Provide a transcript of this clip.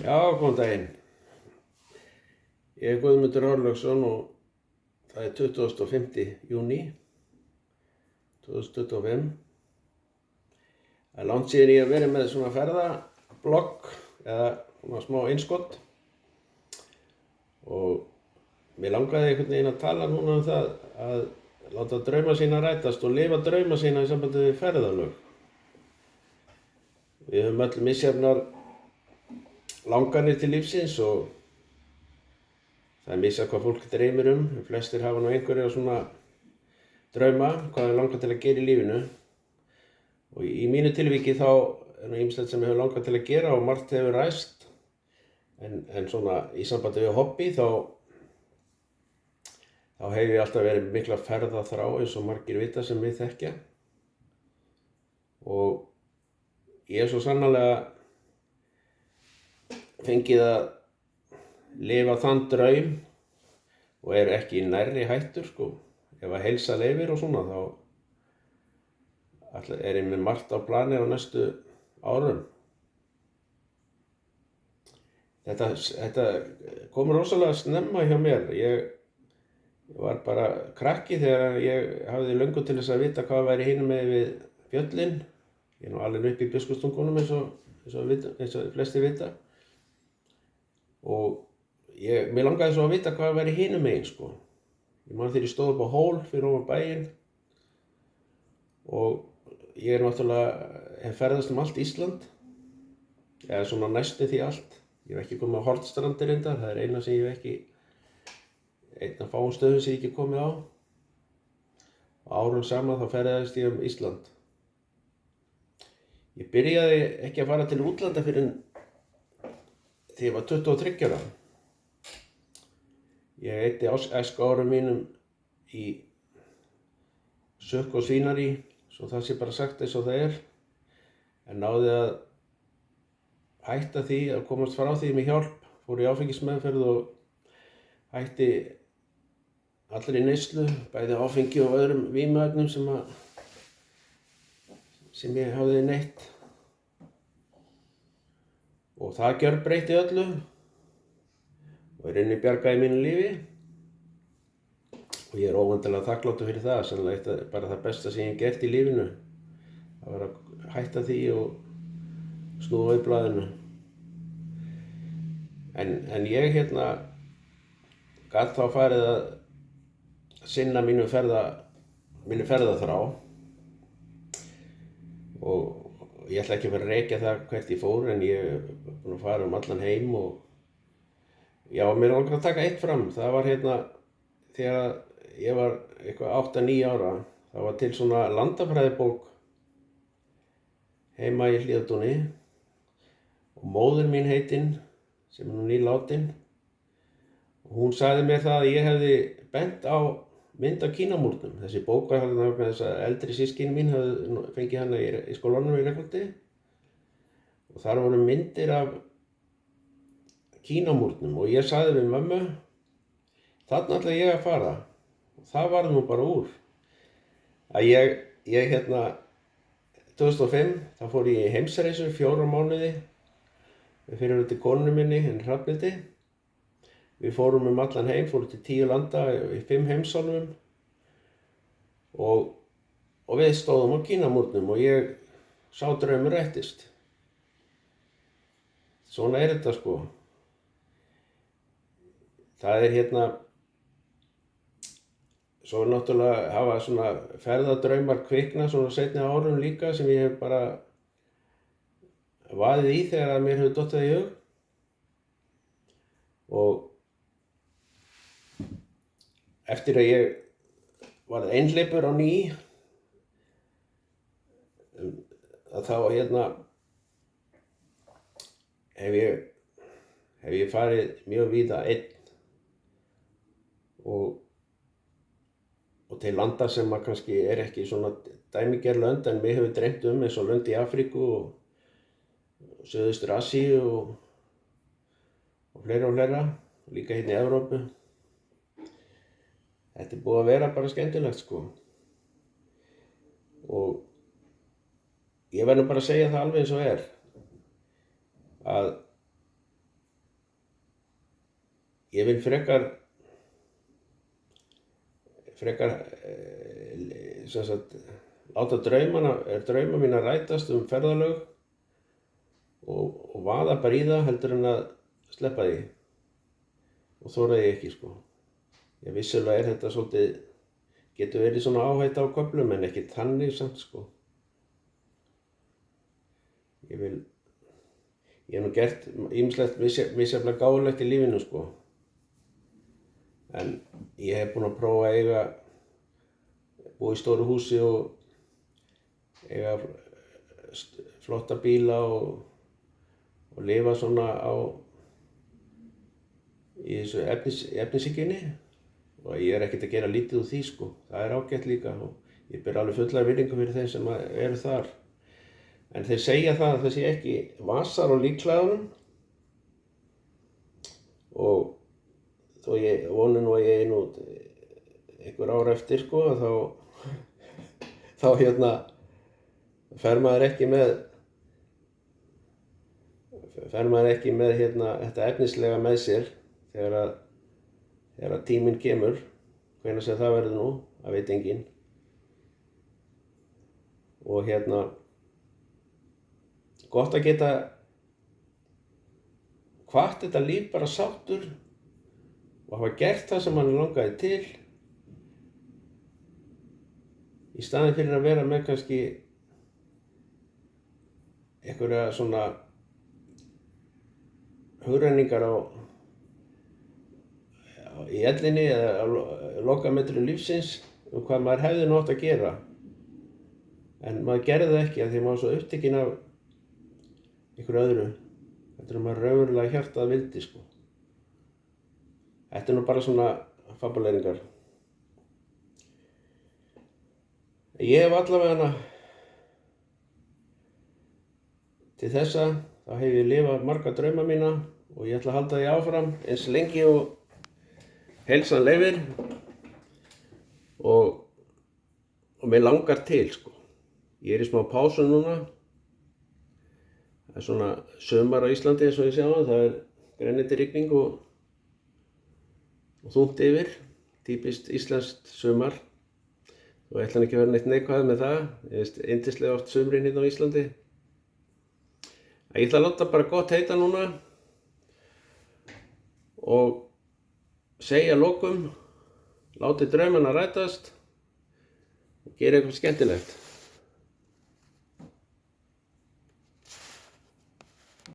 Já, góðan daginn. Ég er Guðmundur Orlaugsson og það er 25. júní 2025. Það er langt síðan ég hef verið með svona ferðablogg eða svona smá innskott og mér langaði einhvern veginn að tala núna það að láta drauma sína rætast og lifa drauma sína í sambandi við ferðalög. Við höfum öll misjafnar langanir til lífsins og það er misjafnt hvað fólk dreymir Flestir hafa nú einhverja svona drauma, hvað þeir langar til að gera í lífinu. Og í mínu tilviki þá er nú ýmislegt sem ég hef langað til að gera og margt hefur ræst. En svona í sambandi við hobby þá hef ég alltaf verið mikla ferðaþrá eins og margir vita sem við þekkja. Og ég hef svo sannarlega fengið að lifa þann draum og er ekki nærri hættur sko. Ef að heilsa leyfir og svona þá er ég með margt á plani á næstu árum. Þetta kom rosalega snemma hjá mér. Ég var bara krakki þegar ég hafði löngu til þess að vita hvað væri hinum megin við fjöllin. Ég er nú alveg upp í Biskupstungum eins og flestir vita. Og mér langaði svo að vita hvað væri hinum megin sko. Ég man þegar ég stóð upp á hól fyrir ofan bæinn og ég er náttúrulega hef ferðast allt Ísland, eða svona næstum því allt. Ég hef ekki komið á Hornstrandir reyndar, það er eina sem ég hef ekki, einn af fáum stöðum sem ég ekki komið á. Og árum saman þá ferðaðist ég Ísland. Ég byrjaði ekki að fara til útlanda fyrr en þegar ég var 23 ára. Ég eyddi æskuárum mínum í sökk og svínarí, svo það sé bara sagt eins og það er. En náði að hætta því, að komast frá því með hjálp, fór í áfengismeðferð og hætti allri neyslu, bæði áfengi og öðrum vímuefnum sem ég hafði neytt. Og það gjörbreytti öllu. Og í rauninni bjargaði mínu lífi og ég er óvandalega þakkláttur fyrir það, sannlega bara það besta sem ég hef gert í lífinu. Það var að hætta því og snúa við blaðinu. En ég gat þá farið að sinna mínu ferðaþrá og ég ætla ekki að fara að rekja það hvert ég fór en ég er búinn að fara allan heim og já, mér langar að taka eitt fram. Það var þegar ég var eitthvað 8-9 ára, það var til svona landafræðibók heima í Hlíðatúni og móðir mín heitinn, sem er nú nýlátin, og hún sagði mér það að ég hefði bent á mynd af Kínamúrnum. Þessi bók var með þess að eldri systkini mín hefði fengið hana í skólanum í Reykholti og þar voru myndir af Kínamúrnum og ég sagði við mömmu, þarna ætla ég að fara og það varð nú bara úr. Að ég 2005 þá fór ég í heimsreisu 4 mánuði með fyrirhuguðu konunni minni, henni Hrafnhildi. Við fórum allan heim, fórum til 10 landa í 5 heimsálfum og við stóðum á Kínamúrnum og ég sá draumur rættist. Svona er þetta sko. Það er svo náttúrulega hafa svona ferðadraumar kviknað svona seinni árum líka sem ég hef bara vaðið í þegar að mér hefur dottið í hug. Og eftir að ég varð einhleypur á ný, að þá hef ég farið mjög víða einn og til landa sem kannski er ekki svona dæmigerð lönd en mig hefur dreymt eins og lönd í Afríku og Suðaustur Asíu og fleira, líka hérna í Evrópu. Þetta er búið að vera bara skemmtilegt sko. Og ég verð nú bara að segja það alveg eins og er, að ég vil frekar sem sagt, láta drauma mína rætast ferðalög og vaða bara í það heldur en að sleppa því og þora því ekki sko. Ég vissulega þetta svolítið, getur verið svona áhætta á köflum en ekki þannig samt sko. Ég hef nú gert ýmislegt misjafnlega gáfulegt í lífinu sko. En ég hef búinn að prófa að búa í stóru húsi og eiga flotta bíla og lifa svona í þessu efnishyggjunni og ég ekkert að gera lítið úr því sko. Það ágætt líka og ég ber alveg fullar virðingu fyrir þeim sem eru þar. En þeir segja það að það sé ekki vasar á líkklæðunum og þó ég voni nú að ég nú einhver ár eftir sko þá fer maður ekki með þetta efnislega með sér þegar tíminn kemur, hvenær sem það verður nú, það veit enginn. Og gott að geta hvatt þetta líf bara sáttur og hafa gert það sem hann langaði til í staðinn fyrir að vera með kannski einhverja svona hugrenningar í ellinni eða á lokametru lífsins hvað maður hefði átt að gera. En maður gerði það ekki af því maður var svo upptekinn af einhverju öðru. Þetta maður raunverulega hjartað vildi sko. Þetta nú bara svona fabuleringar. Ég hef allavega til þessa, þá hef ég lifað marga drauma mína og ég ætla að halda því áfram eins lengi og heilsan leyfir og mér langar til sko. Ég í smá pásu núna. Það svona sumar á Íslandi eins og ég sjá það grænmeti rigning og þungt yfir, típist íslenskt sumar. Og ég ætla ekki að vera neitt neikvæð með það, ég veist yndislega oft sumrin hérna á Íslandi. Ég ætla að láta bara gott heita núna og segja að lokum, láti draumana rætast og gera eitthvað skemmtilegt.